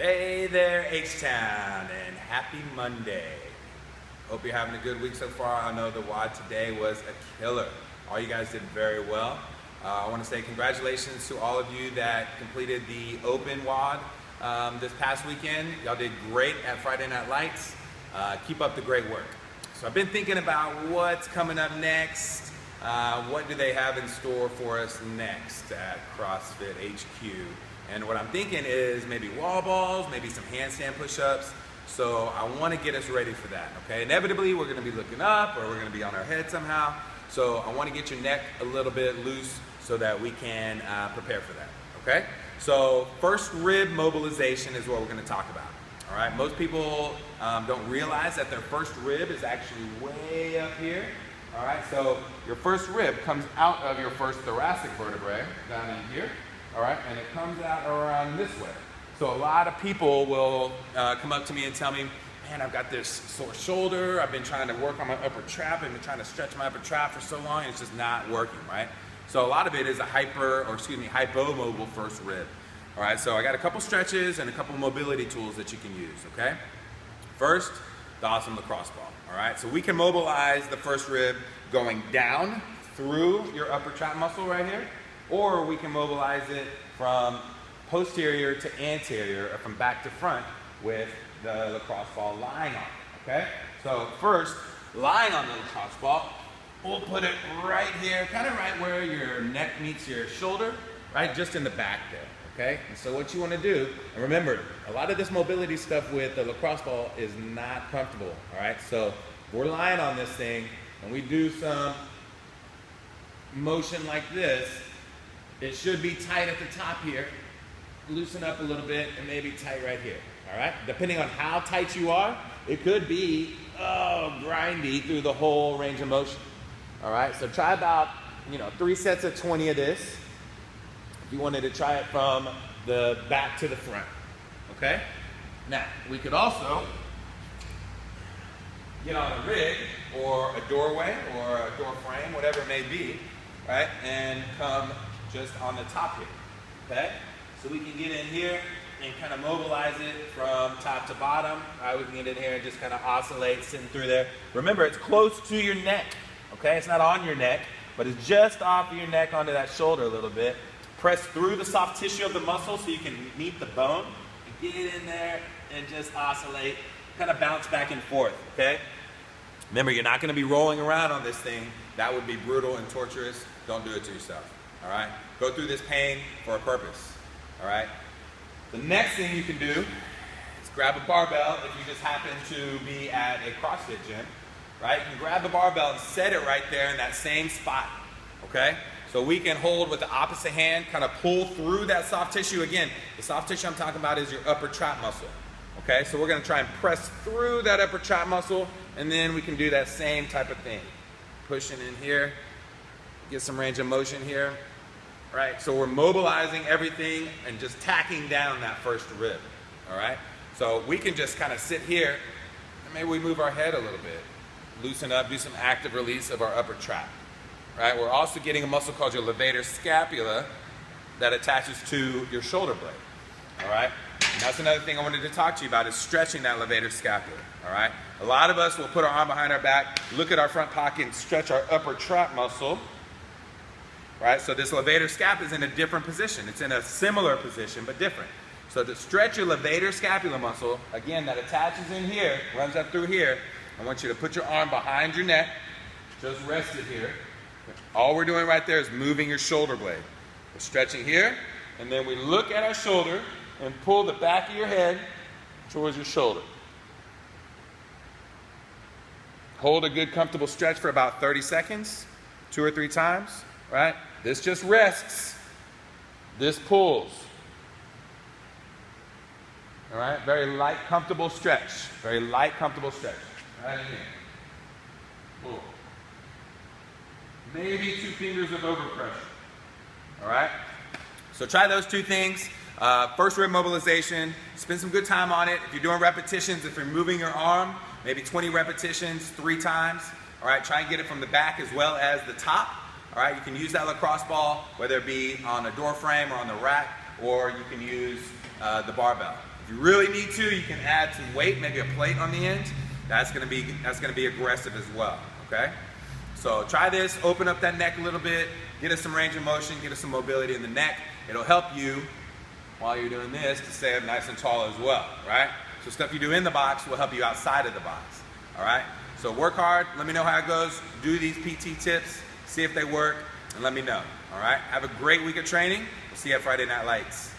Hey there, H-Town, and happy Monday. Hope you're having a good week so far. I know the WOD today was a killer. All you guys did very well. I want to say congratulations to all of you that completed the open WOD this past weekend. Y'all did great at Friday Night Lights. Keep up the great work. So I've been thinking about what's coming up next. What do they have in store for us next at CrossFit HQ? And what I'm thinking is maybe wall balls, maybe some handstand push-ups. So I want to get us ready for that, okay? Inevitably, we're going to be looking up or we're going to be on our head somehow. So I want to get your neck a little bit loose so that we can prepare for that, okay? So first rib mobilization is what we're going to talk about, all right? Most people don't realize that their first rib is actually way up here, all right? So your first rib comes out of your first thoracic vertebrae down in here. All right, and it comes out around this way. So a lot of people will come up to me and tell me, man, I've got this sore shoulder. I've been trying to work on my upper trap. I've been trying to stretch my upper trap for so long, and it's just not working, right? So a lot of it is a hypomobile first rib. All right, so I got a couple stretches and a couple mobility tools that you can use, okay? First, the awesome lacrosse ball, all right? So we can mobilize the first rib going down through your upper trap muscle right here, or we can mobilize it from posterior to anterior, or from back to front with the lacrosse ball lying on it, okay? So first, lying on the lacrosse ball, we'll put it right here, kind of right where your neck meets your shoulder, right? Just in the back there, okay? And so what you want to do, and remember, a lot of this mobility stuff with the lacrosse ball is not comfortable, all right? So we're lying on this thing, and we do some motion like this. It should be tight at the top here, loosen up a little bit, and maybe tight right here, all right? Depending on how tight you are, it could be, grindy through the whole range of motion, all right? So try about, 3 sets of 20 of this. If you wanted to try it from the back to the front, okay? Now, we could also get on a rig or a doorway or a door frame, whatever it may be, right? And come just on the top here, okay? So we can get in here and kind of mobilize it from top to bottom. All right, we can get in here and just kind of oscillate, sitting through there. Remember, it's close to your neck, okay? It's not on your neck, but it's just off of your neck onto that shoulder a little bit. Press through the soft tissue of the muscle so you can meet the bone. Get in there and just oscillate, kind of bounce back and forth, okay? Remember, you're not gonna be rolling around on this thing. That would be brutal and torturous. Don't do it to yourself. All right, go through this pain for a purpose, all right? The next thing you can do is grab a barbell if you just happen to be at a CrossFit gym, right? You can grab the barbell and set it right there in that same spot, okay? So we can hold with the opposite hand, kind of pull through that soft tissue. Again, the soft tissue I'm talking about is your upper trap muscle, okay? So we're gonna try and press through that upper trap muscle, and then we can do that same type of thing. Pushing in here, get some range of motion here. Right, so we're mobilizing everything and just tacking down that first rib, all right? So we can just kind of sit here and maybe we move our head a little bit, loosen up, do some active release of our upper trap, right? We're also getting a muscle called your levator scapula that attaches to your shoulder blade, all right? And that's another thing I wanted to talk to you about is stretching that levator scapula, all right? A lot of us will put our arm behind our back, look at our front pocket and stretch our upper trap muscle. Right, so this levator scapula is in a different position. It's in a similar position, but different. So to stretch your levator scapula muscle, again, that attaches in here, runs up through here, I want you to put your arm behind your neck, just rest it here. All we're doing right there is moving your shoulder blade. We're stretching here, and then we look at our shoulder and pull the back of your head towards your shoulder. Hold a good, comfortable stretch for about 30 seconds, 2 or 3 times, right? This just rests. This pulls. All right? Very light, comfortable stretch. Very light, comfortable stretch. Right in here. Pull. Maybe 2 fingers of overpressure. All right? So try those 2 things. First rib mobilization. Spend some good time on it. If you're doing repetitions, if you're moving your arm, maybe 20 repetitions 3 times. All right? Try and get it from the back as well as the top. All right, you can use that lacrosse ball, whether it be on a door frame or on the rack, or you can use the barbell. If you really need to, you can add some weight, maybe a plate on the end. That's gonna be aggressive as well, okay? So try this, open up that neck a little bit, get us some range of motion, get us some mobility in the neck. It'll help you, while you're doing this, to stay up nice and tall as well, right? So stuff you do in the box will help you outside of the box, all right? So work hard, let me know how it goes, do these PT tips, see if they work, and let me know, all right? Have a great week of training. We'll see you at Friday Night Lights.